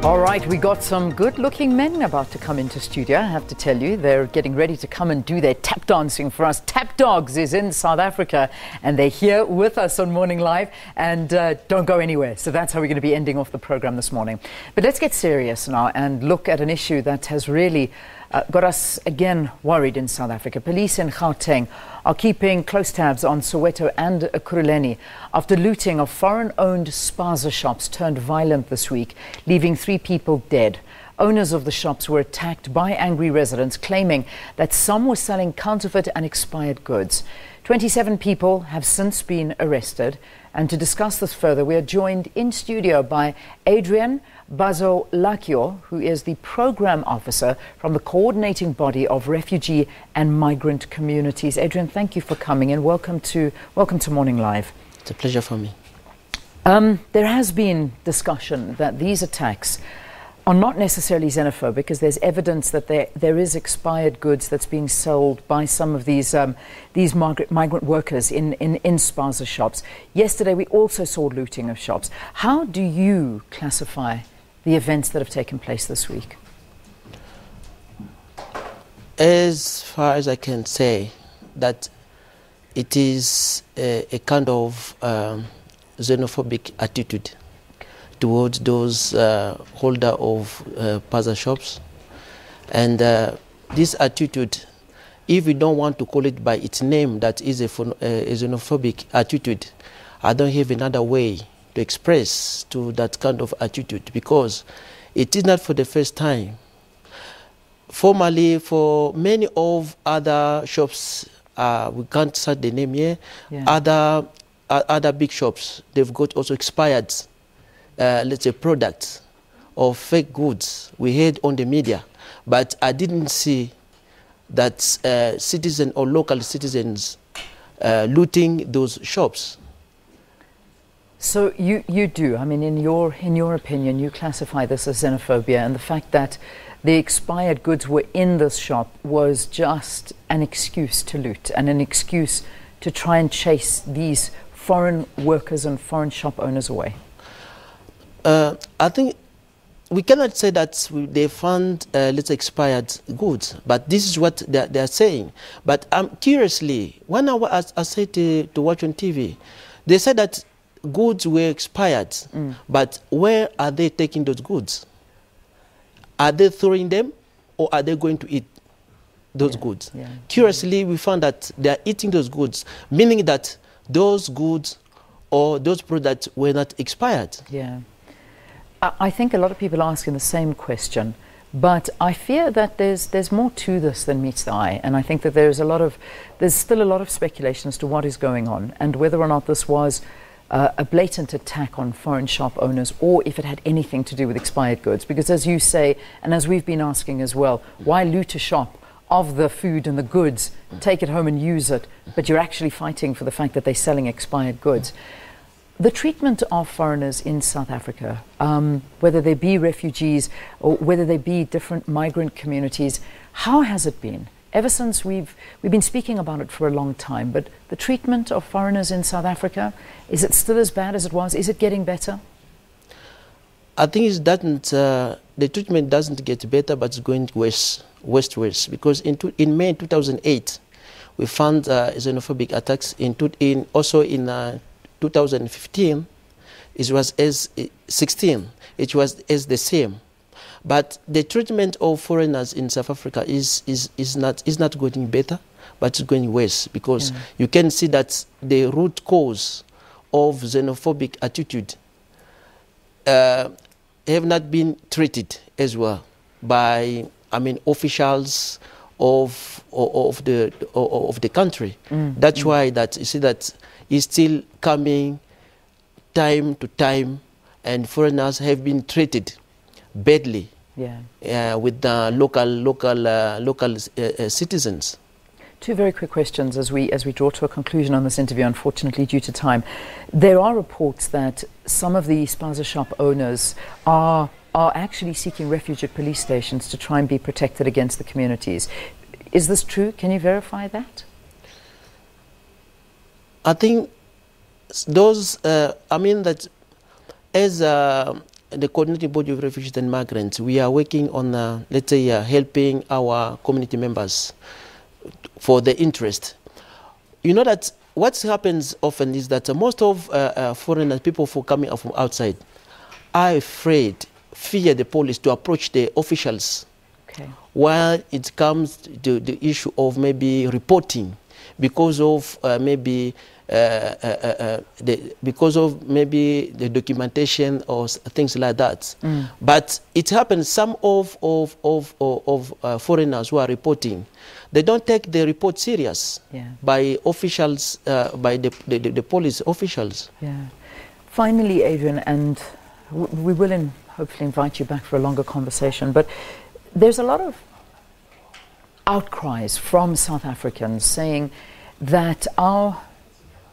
All right, we got some good-looking men about to come into studio. I have to tell you, they're getting ready to come and do their tap dancing for us. Tap Dogs is in South Africa, and they're here with us on Morning Live. And don't go anywhere. So that's how we're going to be ending off the program this morning. But let's get serious now and look at an issue that has really got us again worried in South Africa. Police in Gauteng are keeping close tabs on Soweto and Ekurhuleni after looting of foreign-owned spaza shops turned violent this week, leaving 3 people dead. Owners of the shops were attacked by angry residents, claiming that some were selling counterfeit and expired goods. 27 people have since been arrested. And to discuss this further, we are joined in studio by Adrien Bazolakio, who is the program officer from the coordinating body of refugee and migrant communities. Adrien, thank you for coming and welcome to Morning Live. It's a pleasure for me. There has been discussion that these attacks are not necessarily xenophobic, because there's evidence that there is expired goods that's being sold by some of these migrant workers in spaza shops. Yesterday we also saw looting of shops. How do you classify the events that have taken place this week? As far as I can say, that it is a kind of xenophobic attitude towards those holder of spaza shops. And this attitude, if we don't want to call it by its name, that is a xenophobic attitude, I don't have another way to express to that kind of attitude, because it is not for the first time. Formerly, for many of other shops, we can't cite the name here, yeah. Other big shops, they've got also expired let's say products or fake goods we heard on the media, but I didn't see that citizens or local citizens looting those shops. So you do, I mean, in your opinion, you classify this as xenophobia, and the fact that the expired goods were in this shop was just an excuse to loot and an excuse to try and chase these foreign workers and foreign shop owners away. I think we cannot say that they found let's say expired goods, but this is what they are saying. But curiously, when I said to watch on TV, they said that goods were expired, but where are they taking those goods? Are they throwing them, or are they going to eat those goods? Yeah. Curiously, we found that they are eating those goods, meaning that those goods or those products were not expired. Yeah. I think a lot of people are asking the same question, but I fear that there's more to this than meets the eye, and I think that there's still a lot of speculation as to what is going on and whether or not this was a blatant attack on foreign shop owners, or if it had anything to do with expired goods. Because as you say, and as we've been asking as well, why loot a shop of the food and the goods, take it home and use it, but you're actually fighting for the fact that they're selling expired goods? The treatment of foreigners in South Africa, whether they be refugees or whether they be different migrant communities, how has it been? Ever since we've been speaking about it for a long time, but the treatment of foreigners in South Africa, is it still as bad as it was? Is it getting better? I think the treatment doesn't get better, but it's going worse, because in May 2008, we found xenophobic attacks also in 2015, it was as 16, it was as the same. But the treatment of foreigners in South Africa is not getting better, but it's going worse, because you can see that the root cause of xenophobic attitude have not been treated as well by, officials of the country. That's why that you see that is still coming time to time, and foreigners have been treated badly with the local citizens. 2 very quick questions as we draw to a conclusion on this interview, unfortunately due to time. There are reports that some of the spaza shop owners are actually seeking refuge at police stations to try and be protected against the communities. Is this true? Can you verify that? I think those, that as the coordinating body of refugees and migrants, we are working on, let's say, helping our community members for their interest. You know that what happens often is that most of foreigners, people who coming from outside, are afraid, fear the police to approach the officials. Okay. While it comes to the issue of maybe reporting, because of maybe the documentation or things like that. But it happens, some of foreigners who are reporting, they don't take the report serious by officials, by the police officials. Yeah. Finally, Adrien, and we will hopefully invite you back for a longer conversation, but there's a lot of outcries from South Africans saying that our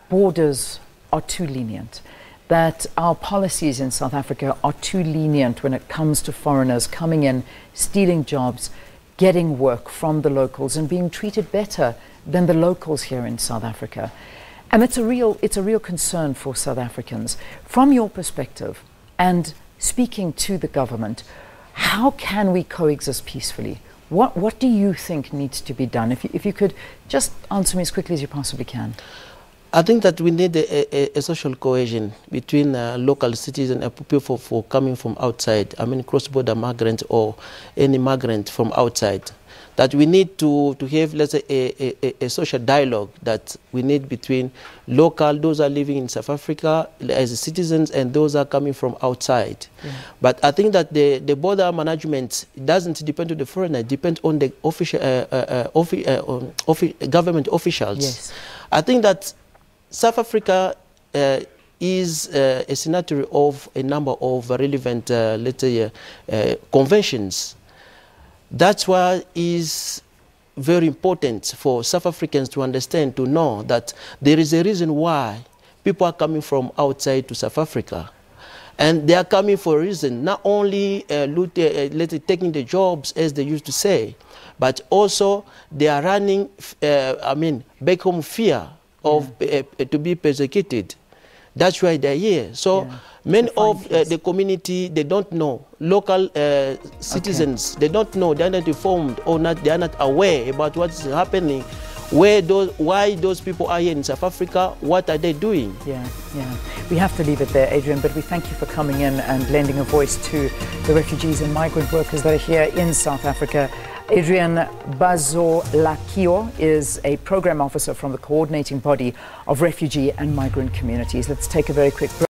borders are too lenient, that our policies in South Africa are too lenient when it comes to foreigners coming in, stealing jobs, getting work from the locals and being treated better than the locals here in South Africa. And it's a real concern for South Africans. From your perspective and speaking to the government, how can we coexist peacefully? What do you think needs to be done? If you could just answer me as quickly as you possibly can. I think that we need a social cohesion between local citizens and people for coming from outside. I mean, cross-border migrants or any migrant from outside. That we need to have, let's say, a social dialogue that we need between local, those are living in South Africa as citizens, and those are coming from outside. Yeah. But I think that the border management doesn't depend on the foreigner, it depends on the official, government officials. Yes. I think that South Africa is a signatory of a number of relevant, let's say, conventions. That's why it is very important for South Africans to understand, to know that there is a reason why people are coming from outside to South Africa. And they are coming for a reason, not only let's say, taking the jobs, as they used to say, but also they are running, back home fear of to be persecuted. That's why they're here. So many of the community, they don't know. Local citizens, they don't know. They're not informed or not. They are not aware about what's happening. Why those people are here in South Africa? What are they doing? Yeah. We have to leave it there, Adrien. But we thank you for coming in and lending a voice to the refugees and migrant workers that are here in South Africa. Adrien Bazolakio is a program officer from the coordinating body of refugee and migrant communities. Let's take a very quick break.